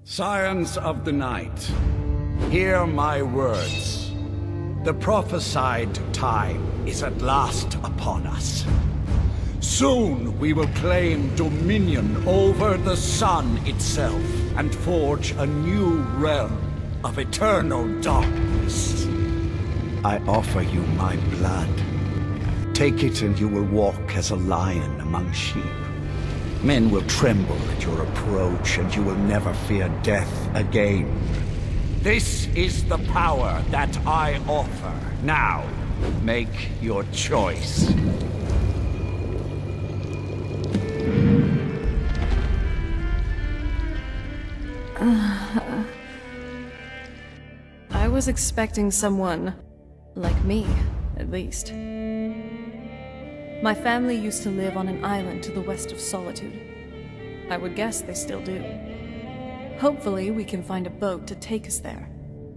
Scions of the Night, hear my words. The prophesied time is at last upon us. Soon we will claim dominion over the sun itself and forge a new realm of eternal darkness. I offer you my blood. Take it and you will walk as a lion among sheep. Men will tremble at your approach and you will never fear death again. This is the power that I offer. Now, make your choice. I was expecting someone like me, at least. My family used to live on an island to the west of Solitude. I would guess they still do. Hopefully we can find a boat to take us there.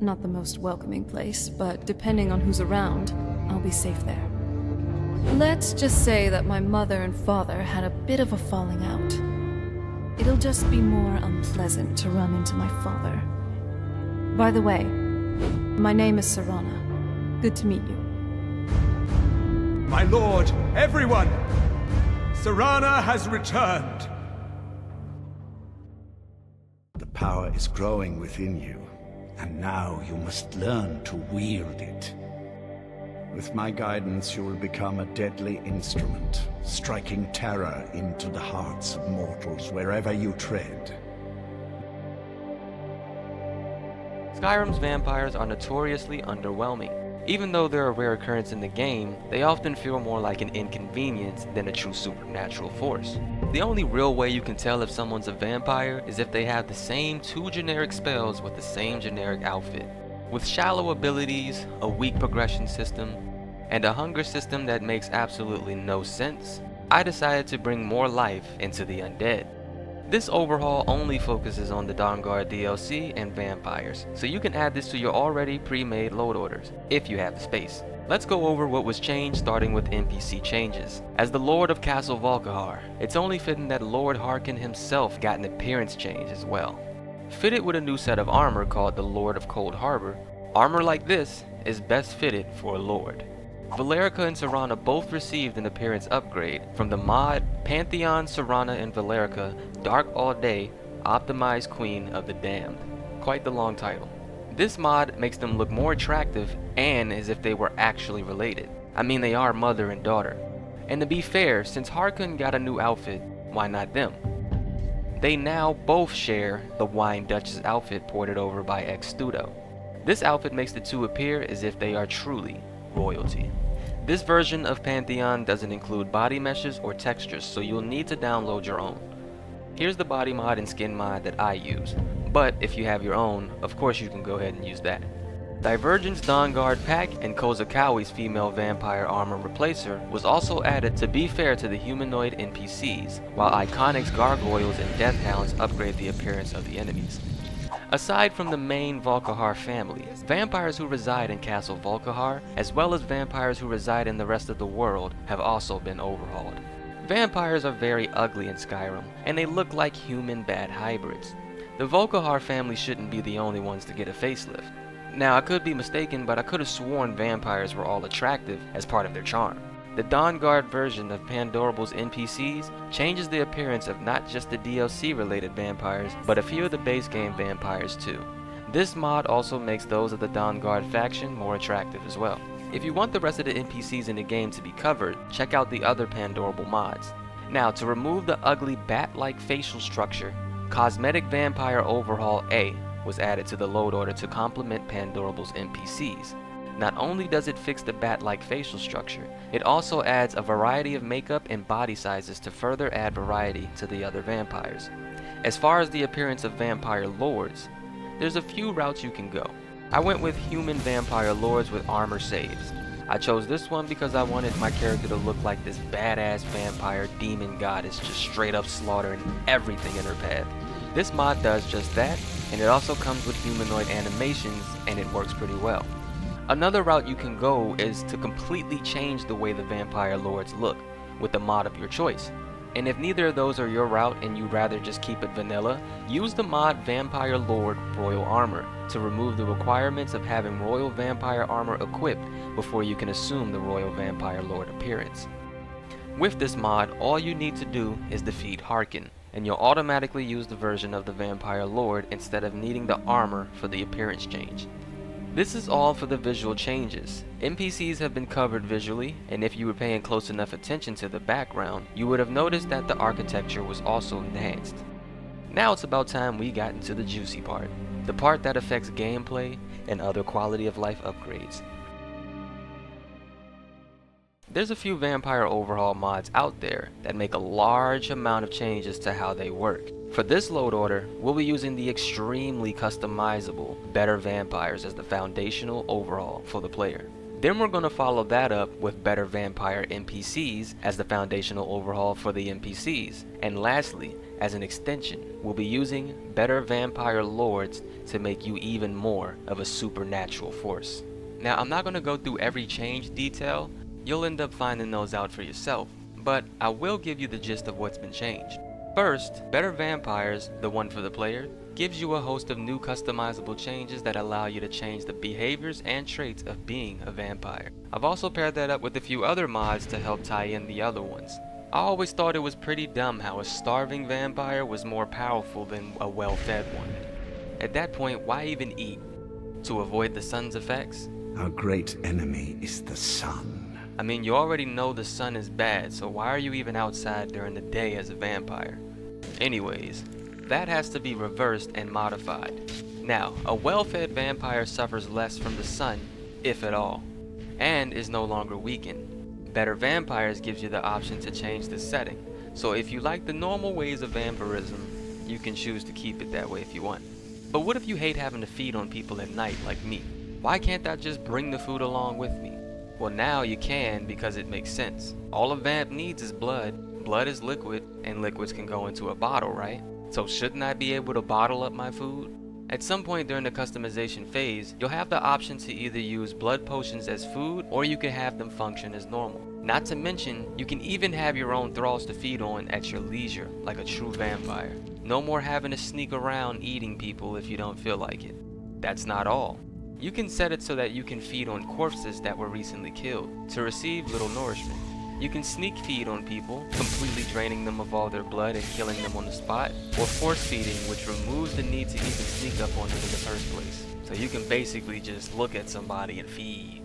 Not the most welcoming place, but depending on who's around, I'll be safe there. Let's just say that my mother and father had a bit of a falling out. It'll just be more unpleasant to run into my father. By the way, my name is Serana. Good to meet you. My lord, everyone! Serana has returned! The power is growing within you, and now you must learn to wield it. With my guidance, you will become a deadly instrument, striking terror into the hearts of mortals wherever you tread. Skyrim's vampires are notoriously underwhelming. Even though they're a rare occurrence in the game, they often feel more like an inconvenience than a true supernatural force. The only real way you can tell if someone's a vampire is if they have the same 2 generic spells with the same generic outfit. With shallow abilities, a weak progression system, and a hunger system that makes absolutely no sense, I decided to bring more life into the undead. This overhaul only focuses on the Dawnguard DLC and vampires, so you can add this to your already pre-made load orders, if you have the space. Let's go over what was changed, starting with NPC changes. As the Lord of Castle Volkihar, it's only fitting that Lord Harkin himself got an appearance change as well. Fitted with a new set of armor called the Lord of Cold Harbor, armor like this is best fitted for a Lord. Valerica and Serana both received an appearance upgrade from the mod Pantheon Serana and Valerica Dark All Day Optimized Queen of the Damned. Quite the long title. This mod makes them look more attractive and as if they were actually related. I mean, they are mother and daughter. And to be fair, since Harkon got a new outfit, why not them? They now both share the Wine Duchess outfit ported over by XTUDO. This outfit makes the two appear as if they are truly royalty. This version of Pantheon doesn't include body meshes or textures, so you'll need to download your own. Here's the body mod and skin mod that I use, but if you have your own, of course you can go ahead and use that. Divergence Dawnguard pack and KOZAKOWY'S female vampire armor replacer was also added to be fair to the humanoid NPCs, while Iconic's gargoyles and deathhounds upgrade the appearance of the enemies. Aside from the main Volkihar family, vampires who reside in Castle Volkihar, as well as vampires who reside in the rest of the world, have also been overhauled. Vampires are very ugly in Skyrim, and they look like human bad hybrids. The Volkihar family shouldn't be the only ones to get a facelift. Now, I could be mistaken, but I could have sworn vampires were all attractive as part of their charm. The Dawnguard version of Pandorable's NPCs changes the appearance of not just the DLC related vampires, but a few of the base game vampires too. This mod also makes those of the Dawnguard faction more attractive as well. If you want the rest of the NPCs in the game to be covered, check out the other Pandorable mods. Now, to remove the ugly bat-like facial structure, Cosmetic Vampire Overhaul A was added to the load order to complement Pandorable's NPCs. Not only does it fix the bat-like facial structure, it also adds a variety of makeup and body sizes to further add variety to the other vampires. As far as the appearance of vampire lords, there's a few routes you can go. I went with human vampire lords with armor saves. I chose this one because I wanted my character to look like this badass vampire demon goddess just straight up slaughtering everything in her path. This mod does just that, and it also comes with humanoid animations, and it works pretty well. Another route you can go is to completely change the way the vampire lords look, with the mod of your choice. And if neither of those are your route and you'd rather just keep it vanilla, use the mod Vampire Lord Royal Armor to remove the requirements of having Royal Vampire Armor equipped before you can assume the Royal Vampire Lord appearance. With this mod, all you need to do is defeat Harkin, and you'll automatically use the version of the Vampire Lord instead of needing the armor for the appearance change. This is all for the visual changes. NPCs have been covered visually, and if you were paying close enough attention to the background, you would have noticed that the architecture was also enhanced. Now it's about time we got into the juicy part, the part that affects gameplay and other quality of life upgrades. There's a few Vampire Overhaul mods out there that make a large amount of changes to how they work. For this load order, we'll be using the extremely customizable Better Vampires as the foundational overhaul for the player. Then we're going to follow that up with Better Vampire NPCs as the foundational overhaul for the NPCs. And lastly, as an extension, we'll be using Better Vampire Lords to make you even more of a supernatural force. Now, I'm not going to go through every change detail. You'll end up finding those out for yourself, but I will give you the gist of what's been changed. First, Better Vampires, the one for the player, gives you a host of new customizable changes that allow you to change the behaviors and traits of being a vampire. I've also paired that up with a few other mods to help tie in the other ones. I always thought it was pretty dumb how a starving vampire was more powerful than a well-fed one. At that point, why even eat? To avoid the sun's effects? Our great enemy is the sun. I mean, you already know the sun is bad, so why are you even outside during the day as a vampire? Anyways, that has to be reversed and modified. Now, a well-fed vampire suffers less from the sun, if at all, and is no longer weakened. Better Vampires gives you the option to change the setting, so if you like the normal ways of vampirism, you can choose to keep it that way if you want. But what if you hate having to feed on people at night like me? Why can't I just bring the food along with me? Well, now you can because it makes sense. All a vamp needs is blood. Blood is liquid, and liquids can go into a bottle, right? So shouldn't I be able to bottle up my food? At some point during the customization phase, you'll have the option to either use blood potions as food, or you can have them function as normal. Not to mention, you can even have your own thralls to feed on at your leisure, like a true vampire. No more having to sneak around eating people if you don't feel like it. That's not all. You can set it so that you can feed on corpses that were recently killed, to receive little nourishment. You can sneak feed on people, completely draining them of all their blood and killing them on the spot, or force feeding, which removes the need to even sneak up on them in the first place. So you can basically just look at somebody and feed.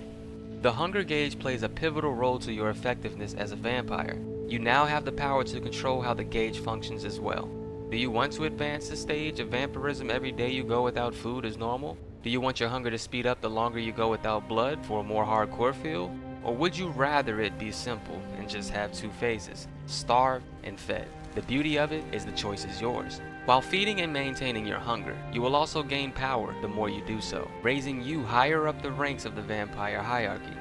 The hunger gauge plays a pivotal role to your effectiveness as a vampire. You now have the power to control how the gauge functions as well. Do you want to advance the stage of vampirism every day you go without food as normal? Do you want your hunger to speed up the longer you go without blood for a more hardcore feel? Or would you rather it be simple and just have two phases, starved and fed? The beauty of it is the choice is yours. While feeding and maintaining your hunger, you will also gain power the more you do so, raising you higher up the ranks of the vampire hierarchy.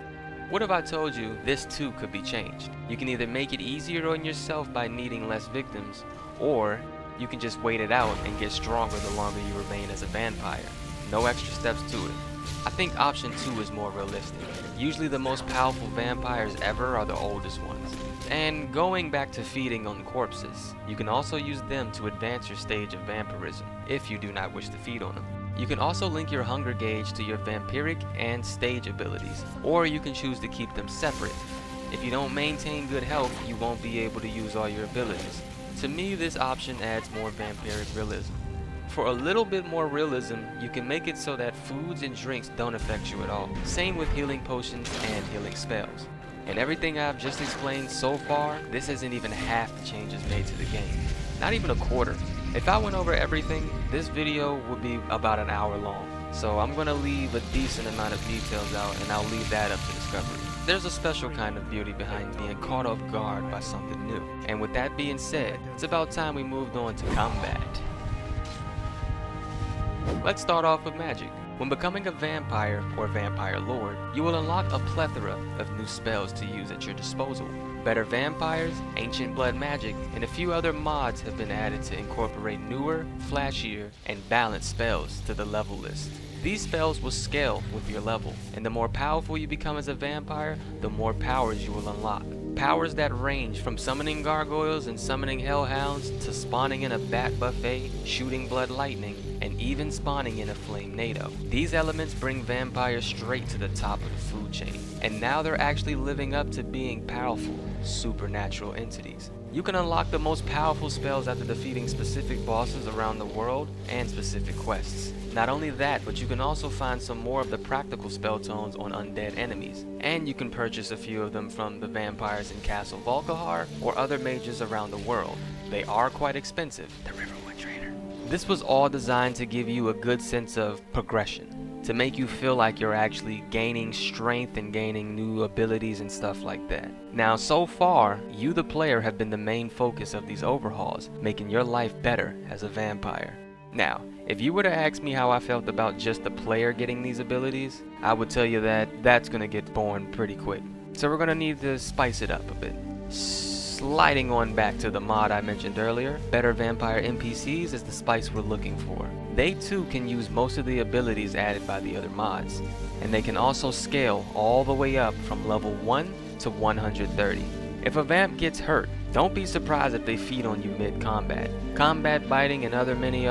What if I told you this too could be changed? You can either make it easier on yourself by needing less victims, or you can just wait it out and get stronger the longer you remain as a vampire. No extra steps to it. I think option 2 is more realistic. Usually the most powerful vampires ever are the oldest ones. And going back to feeding on corpses, you can also use them to advance your stage of vampirism, if you do not wish to feed on them. You can also link your hunger gauge to your vampiric and stage abilities, or you can choose to keep them separate. If you don't maintain good health, you won't be able to use all your abilities. To me, this option adds more vampiric realism. For a little bit more realism, you can make it so that foods and drinks don't affect you at all. Same with healing potions and healing spells. And everything I've just explained so far, this isn't even half the changes made to the game. Not even a quarter. If I went over everything, this video would be about an hour long. So I'm gonna leave a decent amount of details out, and I'll leave that up to discovery. There's a special kind of beauty behind being caught off guard by something new. And with that being said, it's about time we moved on to combat. Let's start off with magic. When becoming a vampire or vampire lord, you will unlock a plethora of new spells to use at your disposal. Better Vampires, Ancient Blood Magic, and a few other mods have been added to incorporate newer, flashier, and balanced spells to the level list. These spells will scale with your level, and the more powerful you become as a vampire, the more powers you will unlock. powers that range from summoning gargoyles and summoning hellhounds to spawning in a bat buffet, shooting blood lightning, and even spawning in a flame NATO. These elements bring vampires straight to the top of the food chain, and now they're actually living up to being powerful, supernatural entities. You can unlock the most powerful spells after defeating specific bosses around the world and specific quests. Not only that, but you can also find some more of the practical spell tones on undead enemies, and you can purchase a few of them from the vampires in Castle Volkihar or other mages around the world. They are quite expensive. The Riverwood Trader. This was all designed to give you a good sense of progression, to make you feel like you're actually gaining strength and gaining new abilities and stuff like that. Now, so far, you the player have been the main focus of these overhauls, making your life better as a vampire. Now, if you were to ask me how I felt about just the player getting these abilities, I would tell you that that's gonna get boring pretty quick. So we're gonna need to spice it up a bit. Sliding on back to the mod I mentioned earlier, better vampire NPCs is the spice we're looking for. They too can use most of the abilities added by the other mods, and they can also scale all the way up from level 1 to 130. If a vamp gets hurt, don't be surprised if they feed on you mid-combat. Combat biting and the many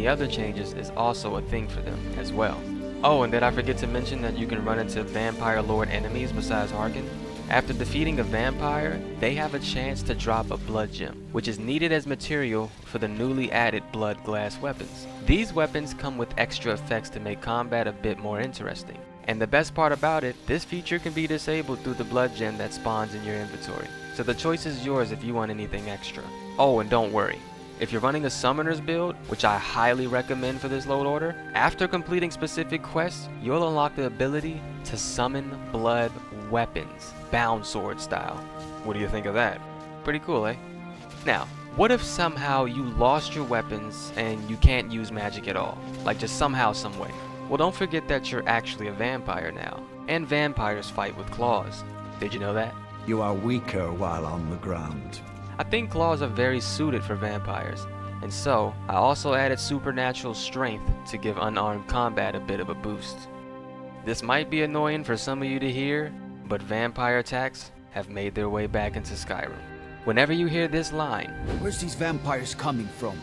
other changes is also a thing for them as well. Oh, and did I forget to mention that you can run into vampire lord enemies besides Harkin? After defeating a vampire, they have a chance to drop a blood gem, which is needed as material for the newly added blood glass weapons. These weapons come with extra effects to make combat a bit more interesting. And the best part about it, this feature can be disabled through the blood gem that spawns in your inventory. So the choice is yours if you want anything extra. Oh, and don't worry. If you're running a summoner's build, which I highly recommend for this load order, after completing specific quests, you'll unlock the ability to summon blood weapons, bound sword style. What do you think of that? Pretty cool, eh? Now, what if somehow you lost your weapons and you can't use magic at all? Like just somehow, some way. Well, don't forget that you're actually a vampire now, and vampires fight with claws. Did you know that? You are weaker while on the ground. I think claws are very suited for vampires, and so I also added supernatural strength to give unarmed combat a bit of a boost. This might be annoying for some of you to hear, but vampire attacks have made their way back into Skyrim. Whenever you hear this line, "Where's these vampires coming from?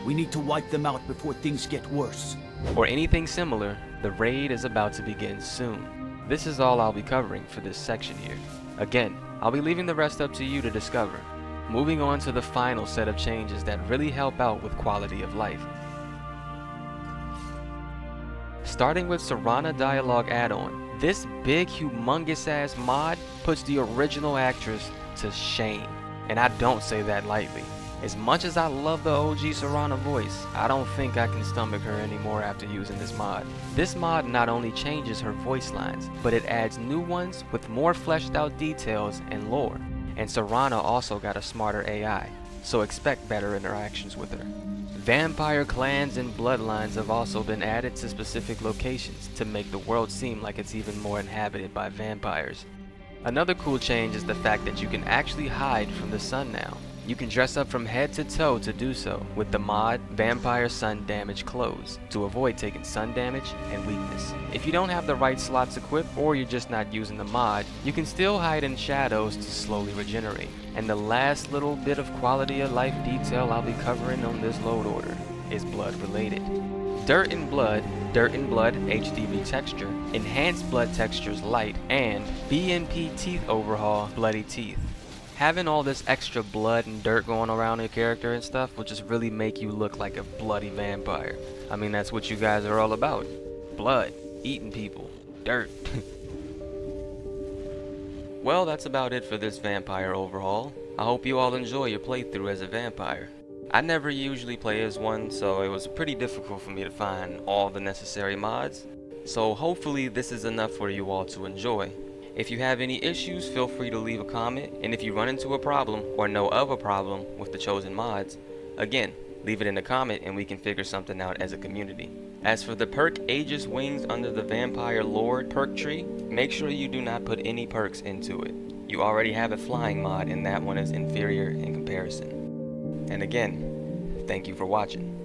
We need to wipe them out before things get worse," or anything similar, the raid is about to begin soon. This is all I'll be covering for this section here. Again, I'll be leaving the rest up to you to discover. Moving on to the final set of changes that really help out with quality of life. Starting with Serana Dialogue add-on, this big humongous ass mod puts the original actress to shame. And I don't say that lightly. As much as I love the OG Serana voice, I don't think I can stomach her anymore after using this mod. This mod not only changes her voice lines, but it adds new ones with more fleshed out details and lore. And Serana also got a smarter AI, so expect better interactions with her. Vampire clans and bloodlines have also been added to specific locations to make the world seem like it's even more inhabited by vampires. Another cool change is the fact that you can actually hide from the sun now. You can dress up from head to toe to do so with the mod Vampire Sun Damage Clothes to avoid taking sun damage and weakness. If you don't have the right slots equipped or you're just not using the mod, you can still hide in shadows to slowly regenerate. And the last little bit of quality of life detail I'll be covering on this load order is blood related. Dirt and Blood HDB texture, Enhanced Blood Textures Light, and BNP Teeth Overhaul Bloody Teeth. Having all this extra blood and dirt going around your character and stuff will just really make you look like a bloody vampire. I mean, that's what you guys are all about. Blood, eating people, dirt. Well, that's about it for this vampire overhaul. I hope you all enjoy your playthrough as a vampire. I never usually play as one, so it was pretty difficult for me to find all the necessary mods. So hopefully this is enough for you all to enjoy. If you have any issues, feel free to leave a comment, and if you run into a problem or know of a problem with the chosen mods, again, leave it in a comment and we can figure something out as a community. As for the perk Aegis Wings under the Vampire Lord perk tree, make sure you do not put any perks into it. You already have a flying mod and that one is inferior in comparison. And again, thank you for watching.